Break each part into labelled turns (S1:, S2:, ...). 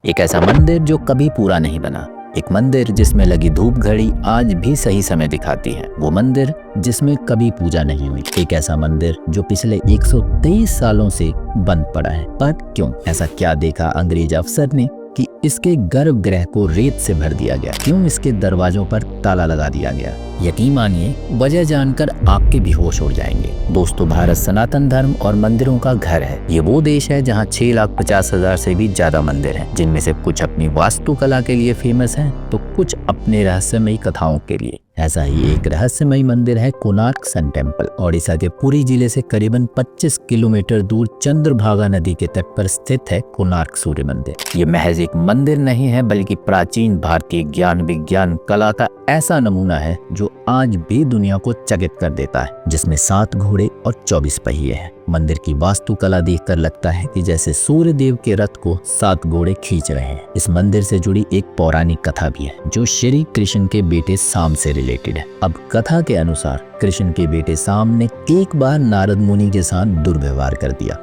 S1: एक ऐसा मंदिर जो कभी पूरा नहीं बना, एक मंदिर जिसमें लगी धूप घड़ी आज भी सही समय दिखाती है, वो मंदिर जिसमें कभी पूजा नहीं हुई, एक ऐसा मंदिर जो पिछले 123 सालों से बंद पड़ा है। पर क्यों? ऐसा क्या देखा अंग्रेज अफसर ने कि इसके गर्भगृह को रेत से भर दिया गया? क्यों इसके दरवाजों पर ताला लगा दिया गया? यकीन मानिए, वजह जानकर आपके भी होश उड़ जाएंगे। दोस्तों, भारत सनातन धर्म और मंदिरों का घर है। ये वो देश है जहाँ 6,50,000 से भी ज्यादा मंदिर हैं, जिनमें से कुछ अपनी वास्तुकला के लिए फेमस हैं, तो कुछ अपने रहस्यमयी कथाओं के लिए। ऐसा ही एक रहस्यमयी मंदिर है कोणार्क सन टेम्पल। ओडिशा के पुरी जिले से करीबन 25 किलोमीटर दूर चंद्रभागा नदी के तट पर स्थित है कोणार्क सूर्य मंदिर। ये महज एक मंदिर नहीं है, बल्कि प्राचीन भारतीय ज्ञान विज्ञान कला का ऐसा नमूना है जो आज भी दुनिया को चकित कर देता है, जिसमें 7 घोड़े और 24 पहिए हैं। मंदिर की वास्तुकला देखकर लगता है कि जैसे सूर्य देव के रथ को 7 घोड़े खींच रहे हैं। इस मंदिर से जुड़ी एक पौराणिक कथा भी है जो श्री कृष्ण के बेटे साम से रिलेटेड है। अब कथा के अनुसार कृष्ण के बेटे साम ने एक बार नारद मुनि के साथ दुर्व्यवहार कर दिया,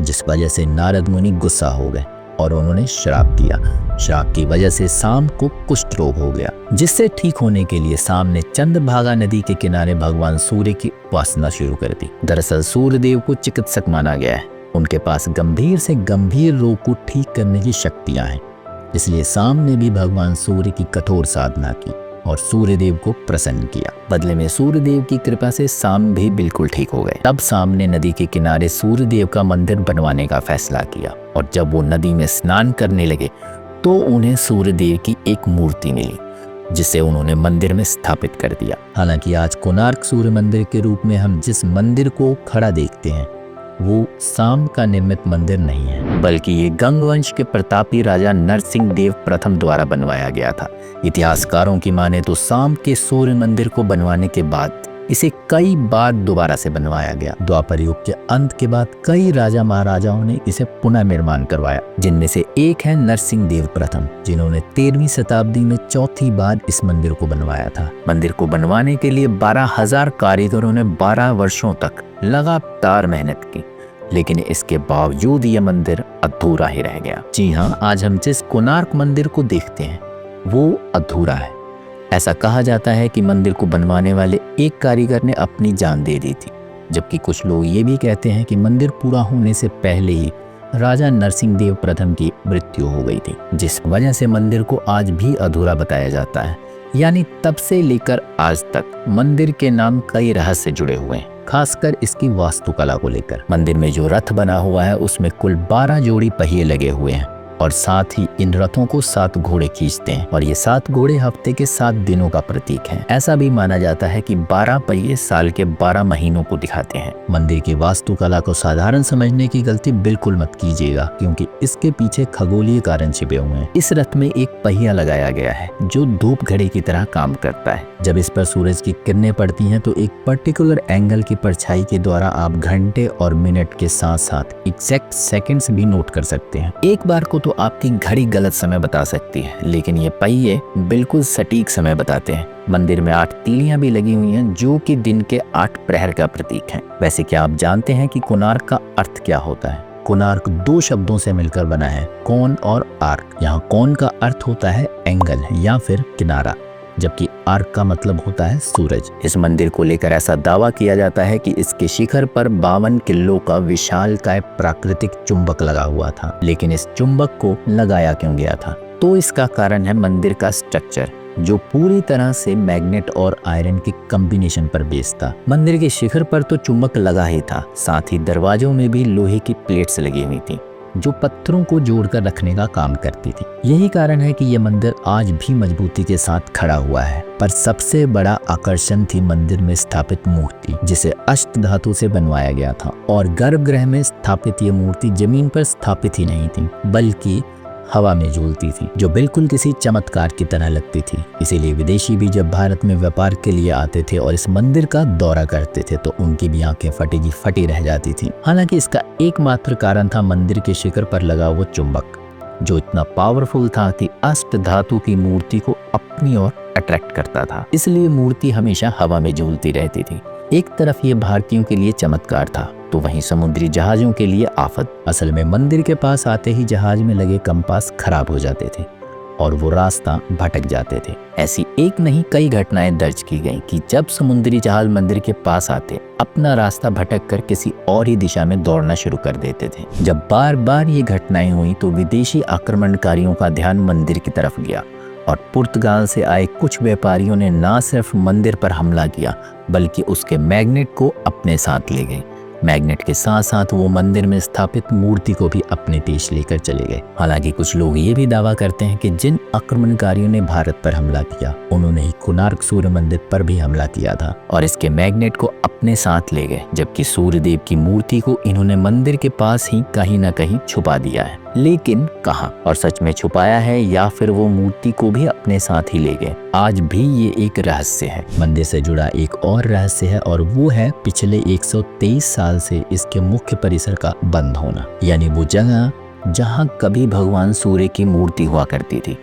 S1: जिस वजह से नारद मुनि गुस्सा हो गए और उन्होंने श्राप दिया। श्राप की वजह से साम को कुष्ठ रोग हो गया, जिससे ठीक होने के लिए साम ने चंद्रभागा नदी के किनारे भगवान सूर्य की उपासना शुरू कर दी। दरअसल सूर्य देव को चिकित्सक माना गया है, उनके पास गंभीर से गंभीर रोग को ठीक करने की शक्तियां हैं। इसलिए साम ने भी भगवान सूर्य की कठोर साधना की और सूर्य देव को प्रसन्न किया। बदले में सूर्य देव की कृपा से साम भी बिल्कुल ठीक हो गए। तब साम ने नदी के किनारे सूर्य देव का मंदिर बनवाने का फैसला किया, और जब वो नदी में स्नान करने लगे तो उन्हें सूर्य देव की एक मूर्ति मिली, जिसे उन्होंने मंदिर में स्थापित कर दिया। हालांकि आज कोणार्क सूर्य मंदिर के रूप में हम जिस मंदिर को खड़ा देखते हैं, वो साम का निर्मित मंदिर नहीं है, बल्कि ये गंग वंश के प्रतापी राजा नरसिंह देव प्रथम द्वारा बनवाया गया था। इतिहासकारों की माने तो साम के सूर्य मंदिर को बनवाने के बाद इसे कई बार दोबारा से बनवाया गया। द्वापर युग के अंत के बाद कई राजा महाराजाओं ने इसे पुनः निर्माण करवाया, जिनमें से एक है नरसिंह देव प्रथम, जिन्होंने 13वीं शताब्दी में चौथी बार इस मंदिर को बनवाया था। मंदिर को बनवाने के लिए 12,000 कारीगरों ने 12 वर्षों तक लगातार मेहनत की, लेकिन इसके बावजूद यह मंदिर अधूरा ही रह गया। जी हाँ, आज हम जिस कोणार्क मंदिर को देखते हैं वो अधूरा है। ऐसा कहा जाता है कि मंदिर को बनवाने वाले एक कारीगर ने अपनी जान दे दी थी, जबकि कुछ लोग ये भी कहते हैं कि मंदिर पूरा होने से पहले ही राजा नरसिंह देव प्रथम की मृत्यु हो गई थी, जिस वजह से मंदिर को आज भी अधूरा बताया जाता है। यानी तब से लेकर आज तक मंदिर के नाम कई रहस्य जुड़े हुए हैं, खासकर इसकी वास्तुकला को लेकर। मंदिर में जो रथ बना हुआ है उसमें कुल 12 जोड़ी पहिए लगे हुए हैं, और साथ ही इन रथों को 7 घोड़े खींचते हैं, और ये 7 घोड़े हफ्ते के 7 दिनों का प्रतीक है। ऐसा भी माना जाता है कि 12 पहिए साल के 12 महीनों को दिखाते हैं। मंदिर की वास्तुकला को साधारण समझने की गलती बिल्कुल मत कीजिएगा, क्योंकि इसके पीछे खगोलीय कारण छिपे हुए हैं। इस रथ में एक पहिया लगाया गया है जो धूप घड़ी की तरह काम करता है। जब इस पर सूरज की किरणें पड़ती हैं तो एक पर्टिकुलर एंगल की परछाई के द्वारा आप घंटे और मिनट के साथ साथ एग्जैक्ट सेकंड्स भी नोट कर सकते हैं। एक बार को तो आपकी घड़ी गलत समय बता सकती है, लेकिन ये पहिए बिल्कुल सटीक समय बताते हैं। मंदिर में 8 तीलियां भी लगी हुई हैं, जो कि दिन के 8 प्रहर का प्रतीक है। वैसे क्या आप जानते हैं कि कोणार्क का अर्थ क्या होता है? कोणार्क 2 शब्दों से मिलकर बना है, कोण और आर्क। यहाँ कोण का अर्थ होता है एंगल या फिर किनारा, जबकि आर्क का मतलब होता है सूरज। इस मंदिर को लेकर ऐसा दावा किया जाता है कि इसके शिखर पर 52 किलो का विशालकाय प्राकृतिक चुंबक लगा हुआ था। लेकिन इस चुंबक को लगाया क्यों गया था? तो इसका कारण है मंदिर का स्ट्रक्चर, जो पूरी तरह से मैग्नेट और आयरन के कॉम्बिनेशन पर बेस्ड था। मंदिर के शिखर पर तो चुंबक लगा ही था, साथ ही दरवाजों में भी लोहे की प्लेट्स लगी हुई थी, जो पत्थरों को जोड़कर रखने का काम करती थी। यही कारण है कि यह मंदिर आज भी मजबूती के साथ खड़ा हुआ है। पर सबसे बड़ा आकर्षण थी मंदिर में स्थापित मूर्ति, जिसे अष्ट धातु से बनवाया गया था, और गर्भगृह में स्थापित ये मूर्ति जमीन पर स्थापित ही नहीं थी, बल्कि हवा में झूलती थी, जो बिल्कुल किसी चमत्कार की तरह लगती थी। इसीलिए विदेशी भी जब भारत में व्यापार के लिए आते थे और इस मंदिर का दौरा करते थे तो उनकी भी आंखें फटी की फटी रह जाती थी। हालांकि इसका एकमात्र कारण था मंदिर के शिखर पर लगा वो चुंबक, जो इतना पावरफुल था कि अष्ट धातु की मूर्ति को अपनी ओर अट्रैक्ट करता था। इसलिए मूर्ति हमेशा हवा में झूलती रहती थी। एक तरफ ये भारतीयों के लिए चमत्कार था, तो वहीं समुद्री जहाजों के लिए आफत। असल में मंदिर के पास आते ही जहाज में लगे कंपास खराब हो जाते थे और वो रास्ता भटक जाते थे। ऐसी एक नहीं कई घटनाएं दर्ज की गई कि जब समुद्री जहाज मंदिर के पास आते अपना रास्ता भटक कर किसी और ही दिशा में दौड़ना शुरू कर देते थे। जब बार बार ये घटनाएं हुई तो विदेशी आक्रमणकारियों का ध्यान मंदिर की तरफ गया और पुर्तगाल से आए कुछ व्यापारियों ने न सिर्फ मंदिर पर हमला किया बल्कि उसके मैग्नेट को अपने साथ ले गए। मैग्नेट के साथ साथ वो मंदिर में स्थापित मूर्ति को भी अपने देश लेकर चले गए। हालांकि कुछ लोग ये भी दावा करते हैं कि जिन आक्रमणकारियों ने भारत पर हमला किया उन्होंने ही कोणार्क सूर्य मंदिर पर भी हमला किया था और इसके मैग्नेट को अपने साथ ले गए, जबकि सूर्यदेव की मूर्ति को इन्होंने मंदिर के पास ही कहीं न कहीं छुपा दिया है। लेकिन कहाँ और सच में छुपाया है या फिर वो मूर्ति को भी अपने साथ ही ले गए, आज भी ये एक रहस्य है। मंदिर से जुड़ा एक और रहस्य है और वो है पिछले 123 साल से इसके मुख्य परिसर का बंद होना। यानी वो जगह जहाँ कभी भगवान सूर्य की मूर्ति हुआ करती थी,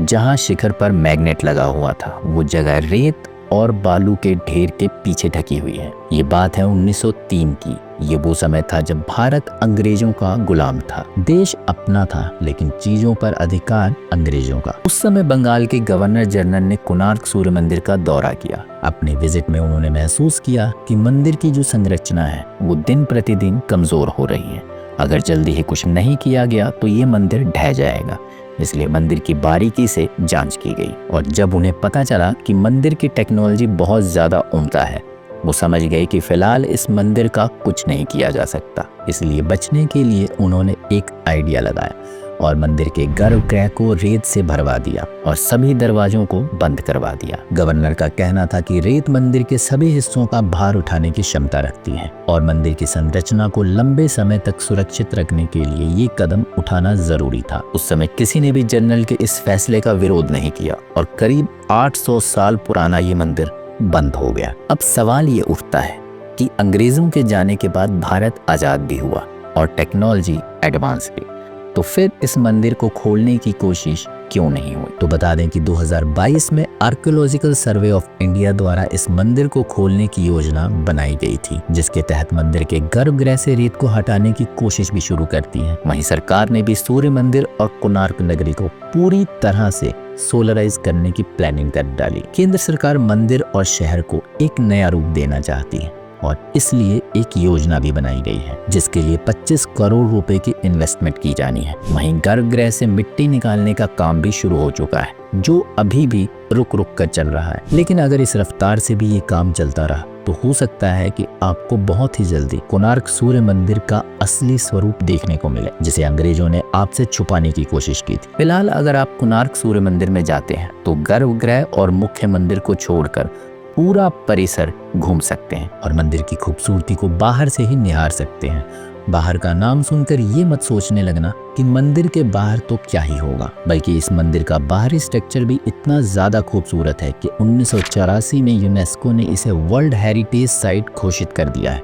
S1: जहाँ शिखर पर मैग्नेट लगा हुआ था, वो जगह रेत और बालू के ढेर के पीछे ढकी हुई है। ये बात है 1903 की। ये वो समय था जब भारत अंग्रेजों का गुलाम था। देश अपना था लेकिन चीजों पर अधिकार अंग्रेजों का। उस समय बंगाल के गवर्नर जनरल ने कोणार्क सूर्य मंदिर का दौरा किया। अपने विजिट में उन्होंने महसूस किया कि मंदिर की जो संरचना है वो दिन प्रतिदिन कमजोर हो रही है। अगर जल्दी ही कुछ नहीं किया गया तो ये मंदिर ढह जाएगा। इसलिए मंदिर की बारीकी से जांच की गई और जब उन्हें पता चला कि मंदिर की टेक्नोलॉजी बहुत ज़्यादा उम्दा है, वो समझ गए कि फिलहाल इस मंदिर का कुछ नहीं किया जा सकता। इसलिए बचने के लिए उन्होंने एक आइडिया लगाया और मंदिर के गर्भगृह को रेत से भरवा दिया और सभी दरवाजों को बंद करवा दिया। गवर्नर का कहना था कि रेत मंदिर के सभी हिस्सों का भार उठाने की क्षमता रखती है और मंदिर की संरचना को लंबे समय तक सुरक्षित रखने के लिए ये कदम उठाना जरूरी था। उस समय किसी ने भी जनरल के इस फैसले का विरोध नहीं किया और करीब 800 साल पुराना ये मंदिर बंद हो गया। अब सवाल ये उठता है कि अंग्रेजों के जाने के बाद भारत आजाद भी हुआ और टेक्नोलॉजी एडवांस भी, तो फिर इस मंदिर को खोलने की कोशिश क्यों नहीं हुई? तो बता दें कि 2022 में आर्कियोलॉजिकल सर्वे ऑफ इंडिया द्वारा इस मंदिर को खोलने की योजना बनाई गई थी, जिसके तहत मंदिर के गर्भगृह से रेत को हटाने की कोशिश भी शुरू करती है। वहीं सरकार ने भी सूर्य मंदिर और कोणार्क नगरी को पूरी तरह से सोलराइज करने की प्लानिंग कर डाली। केंद्र सरकार मंदिर और शहर को एक नया रूप देना चाहती है और इसलिए एक योजना भी बनाई गई है जिसके लिए 25 करोड़ रुपए की इन्वेस्टमेंट की जानी है। वहीं गर्भगृह से मिट्टी निकालने का काम भी शुरू हो चुका है, जो अभी भी रुक रुक कर चल रहा है। लेकिन अगर इस रफ्तार से भी ये काम चलता रहा तो हो सकता है कि आपको बहुत ही जल्दी कोणार्क सूर्य मंदिर का असली स्वरूप देखने को मिले, जिसे अंग्रेजों ने आपसे छुपाने की कोशिश की थी। फिलहाल अगर आप कोणार्क सूर्य मंदिर में जाते हैं तो गर्भगृह और मुख्य मंदिर को छोड़कर पूरा परिसर घूम सकते हैं और मंदिर की खूबसूरती को बाहर से ही निहार सकते हैं। बाहर का नाम सुनकर ये मत सोचने लगना कि मंदिर के बाहर तो क्या ही होगा, बल्कि इस मंदिर का बाहरी स्ट्रक्चर भी इतना ज्यादा खूबसूरत है कि 1984 में यूनेस्को ने इसे वर्ल्ड हेरिटेज साइट घोषित कर दिया है,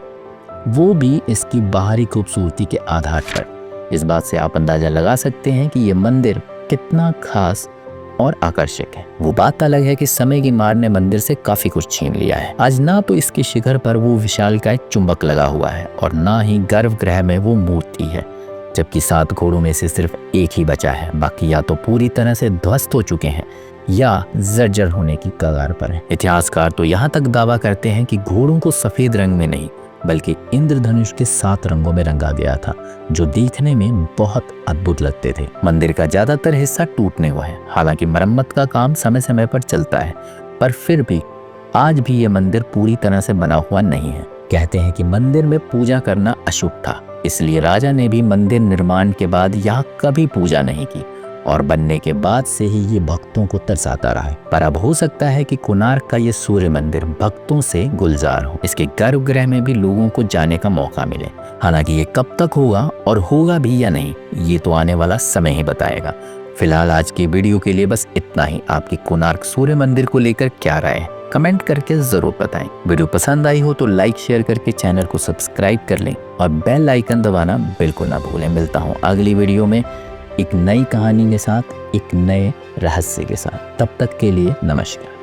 S1: वो भी इसकी बाहरी खूबसूरती के आधार पर। इस बात से आप अंदाजा लगा सकते हैं कि ये मंदिर कितना खास और आकर्षक है। वो बात अलग है कि समय की मार ने मंदिर से काफी कुछ छीन लिया है। आज ना तो इसके शिखर पर वो विशालकाय चुंबक लगा हुआ है और ना ही गर्भगृह में वो मूर्ति है, जबकि 7 घोड़ों में से सिर्फ एक ही बचा है। बाकी या तो पूरी तरह से ध्वस्त हो चुके हैं या जर्जर होने की कगार पर है। इतिहासकार तो यहाँ तक दावा करते हैं कि घोड़ों को सफेद रंग में नहीं बल्कि इंद्रधनुष के 7 रंगों में रंगा गया था, जो देखने में बहुत अद्भुत लगते थे। मंदिर का ज्यादातर हिस्सा टूटने हुआ है, हालांकि मरम्मत का काम समय समय पर चलता है, पर फिर भी आज भी ये मंदिर पूरी तरह से बना हुआ नहीं है। कहते हैं कि मंदिर में पूजा करना अशुभ था, इसलिए राजा ने भी मंदिर निर्माण के बाद यहाँ कभी पूजा नहीं की और बनने के बाद से ही ये भक्तों को तरसाता रहा है। पर अब हो सकता है कि कोणार्क का ये सूर्य मंदिर भक्तों से गुलजार हो, इसके गर्भगृह में भी लोगों को जाने का मौका मिले। हालांकि ये कब तक होगा और होगा भी या नहीं, ये तो आने वाला समय ही बताएगा। फिलहाल आज की वीडियो के लिए बस इतना ही। आपकी कोणार्क सूर्य मंदिर को लेकर क्या राय है, कमेंट करके जरूर बताएं। वीडियो पसंद आई हो तो लाइक शेयर करके चैनल को सब्सक्राइब कर लें और बेल आइकन दबाना बिल्कुल ना भूलें। मिलता हूँ अगली वीडियो में एक नई कहानी के साथ, एक नए रहस्य के साथ। तब तक के लिए नमस्कार।